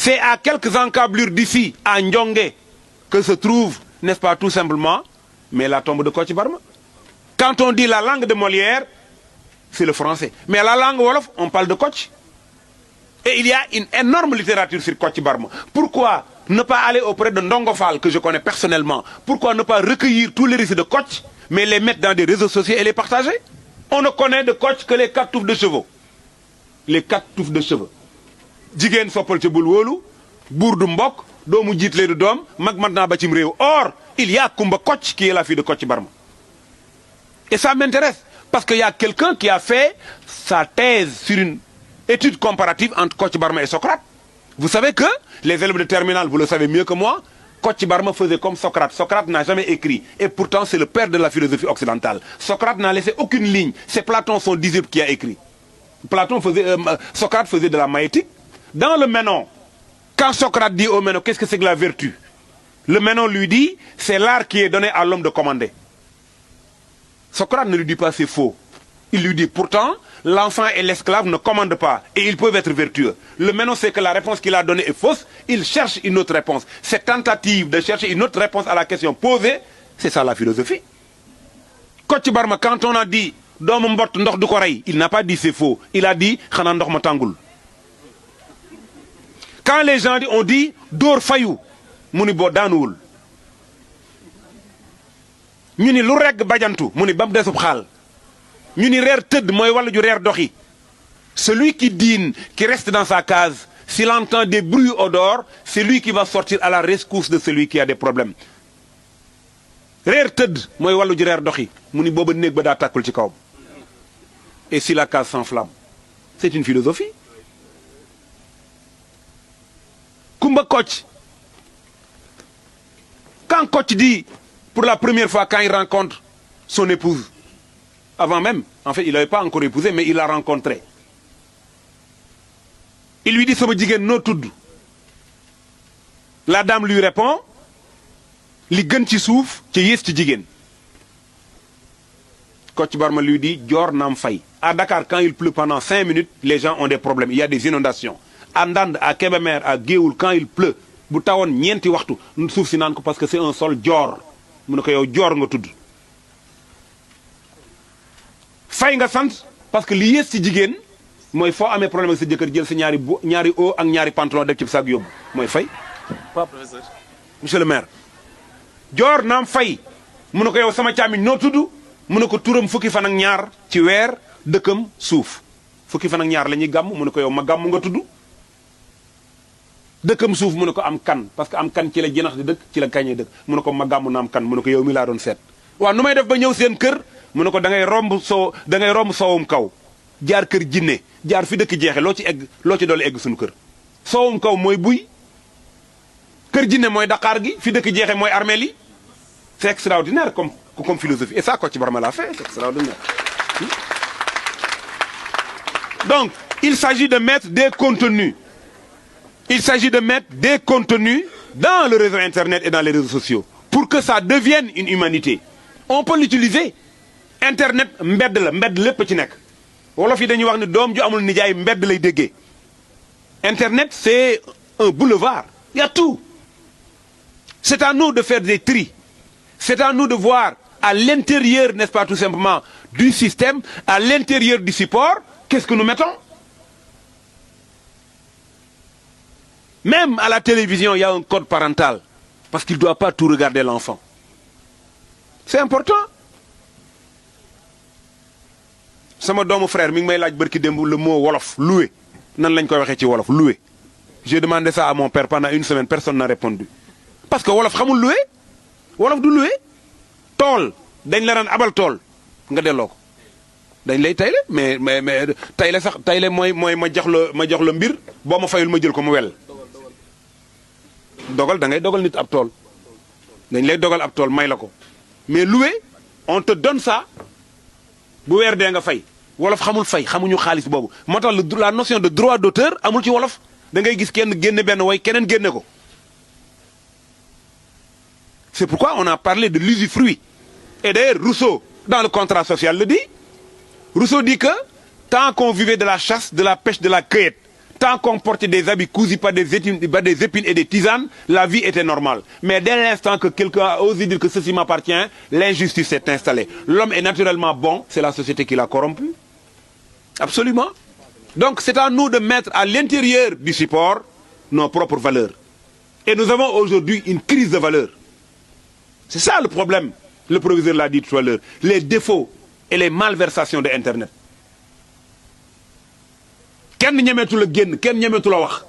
C'est à quelques encablures d'ici, à Ndiongé, que se trouve, n'est-ce pas, tout simplement, mais la tombe de Kocc Barma. Quand on dit la langue de Molière, c'est le français. Mais la langue wolof, on parle de Kocc. Et il y a une énorme littérature sur Kocc Barma. Pourquoi ne pas aller auprès de Ndongo Fall, que je connais personnellement? Pourquoi ne pas recueillir tous les récits de Kocc, mais les mettre dans des réseaux sociaux et les partager? On ne connaît de Kocc que les 4 touffes de cheveux. Les 4 touffes de cheveux. Jigéen soppal ci bul wóolu, buur du mbokk, doomu jiitle du doom, mag mat naa ba cim réew. Or, il y a Kumba Kocc qui est la fille de Kocc Barma. Et ça m'intéresse, parce qu'il y a quelqu'un qui a fait sa thèse sur une étude comparative entre Kocc Barma et Socrate. Vous savez que les élèves de terminale, vous le savez mieux que moi, Kocc Barma faisait comme Socrate. Socrate n'a jamais écrit. Et pourtant, c'est le père de la philosophie occidentale. Socrate n'a laissé aucune ligne. C'est Platon, son disciple, qui a écrit. Socrate faisait de la maïeutique. Dans le Ménon, quand Socrate dit au Ménon, qu'est-ce que c'est que la vertu? Le Ménon lui dit, c'est l'art qui est donné à l'homme de commander. Socrate ne lui dit pas c'est faux. Il lui dit, pourtant, l'enfant et l'esclave ne commandent pas et ils peuvent être vertueux. Le Ménon sait que la réponse qu'il a donnée est fausse, il cherche une autre réponse. Cette tentative de chercher une autre réponse à la question posée, c'est ça la philosophie. Kocc Barma, quand on a dit, doomu mbott ndox du ko rey, il n'a pas dit c'est faux. Il a dit, xanaa ndox ma tàngul. Quand les gens ont dit, dóor fayu, mu ni boo daanuwul. ñu ni lu regg bajantu, mu ni bam desub xaal. ñu ni reer tëdd mooy wàllu ju reer doxi. Celui qui dîne, qui reste dans sa case, s'il entend des bruits au dehors, c'est lui qui va sortir à la rescousse de celui qui a des problèmes. Reer tëdd mooy wàllu ju reer doxi, mu ni booba néeg ba daa tàkkul ci kawam. Et si la case s'enflamme, c'est une philosophie. Kumba Kocc, quand Kocc dit, pour la première fois, quand il rencontre son épouse, avant même, en fait, il n'avait pas encore épousé, mais il l'a rencontrée. Il lui dit, sama jigéen noo tudd. La dame lui répond, li gën ci suuf ci yées ci jigéen. Kocc Barma lui dit, Dior Nam Faye. À Dakar, quand il pleut pendant 5 minutes, les gens ont des problèmes. Il y a des inondations. À Ndande, à Kébémer, à Géoul, quand il pleut, bu tawoon ñeenti waxtu suuf si naan ko parce que c'est un sol joor mu ne ko yow joor nga tudd. Fay nga sant parce que li yées ci jigéen mooy foo amee problème ak sa jëkkër jël sa ñaari haut ak ñaari pantalon def ci saag yóbbu mooy fay. Pas professeur. Monsieur le maire. Dior Nam Faye mu ne ko yow sama càmmiñ noo tudd mu ne ko turam fukki fan ak ñaar ci weer dëkkam suuf fukki fan ak ñaar la ñuy gàmm mu ne ko yow ma gàmm nga tudd. dëkkam suuf mu ne ko am kan parce que am kan ci la jinax di dëkk ci la kañee dëkk mu ne ko ma gàmm na am kan mu ne ko yow mi laa doon seet. waaw nu may def ba ñëw seen kër mu ne ko da ngay romb soowum kaw jaar kër jinne jaar fi dëkk jeexe loo ci doole egg suñu kër. soowum kaw mooy buy kër jinne mooy daqaar gi fi dëkk jeexe mooy armeel yi. C'est extraordinaire comme philosophie et ça Kocc Barma l'a fait, c'est extraordinaire. Donc il s'agit de mettre des contenus. Il s'agit de mettre des contenus dans le réseau Internet et dans les réseaux sociaux pour que ça devienne une humanité. On peut l'utiliser. Internet, mbedd la mbedd lépp ci nekk. Wolof yi dañuy wax ne doom ju amul nijaay mbedd lay déggee. Internet, c'est un boulevard. Il y a tout. C'est à nous de faire des tris. C'est à nous de voir à l'intérieur, n'est-ce pas, tout simplement, du système, à l'intérieur du support, qu'est-ce que nous mettons? Même à la télévision, il y a un code parental. Parce qu'il ne doit pas tout regarder l'enfant. C'est important. Sama doomu frère mi ngi may laaj barki démb le mot wolof loué nan lañ koy waxee ci wolof loué. J'ai demandé ça à mon père pendant une semaine, personne n'a répondu. Parce que wolof xamul loué wolof du loué. Tool dañ la daan abal tool nga delloo ko dañ lay tayle mais tayle sax tayle mooy ma jox la mbir boo ma fayul ma jël ko mu wel. dogal da ngay dogal nit ab tool dañ lay dogal ab tool may la ko mais loué on te donne ça bu weer dee nga fay wolof xamul fay xamuñu xaalis boobu moo tax la notion de droit d'auteur amul ci wolof da ngay gis kenn génne benn way keneen génne ko. C'est pourquoi on a parlé de l'usufruit. Et d'ailleurs Rousseau dans le contrat social le dit. Rousseau dit que tant qu'on vivait de la chasse, de la pêche, de la cueillette, Tant qu'on portait des habits cousus par des épines et des tisanes, la vie était normale. Mais dès l'instant que quelqu'un a osé dire que ceci m'appartient, l'injustice s'est installée. L'homme est naturellement bon, c'est la société qui l'a corrompu. Absolument. Donc c'est à nous de mettre à l'intérieur du support nos propres valeurs. Et nous avons aujourd'hui une crise de valeurs. C'est ça le problème. Le proviseur l'a dit tout à l'heure. Les défauts et les malversations de Internet. Kenn ñemeetu la génn kenn ñemeetu la wax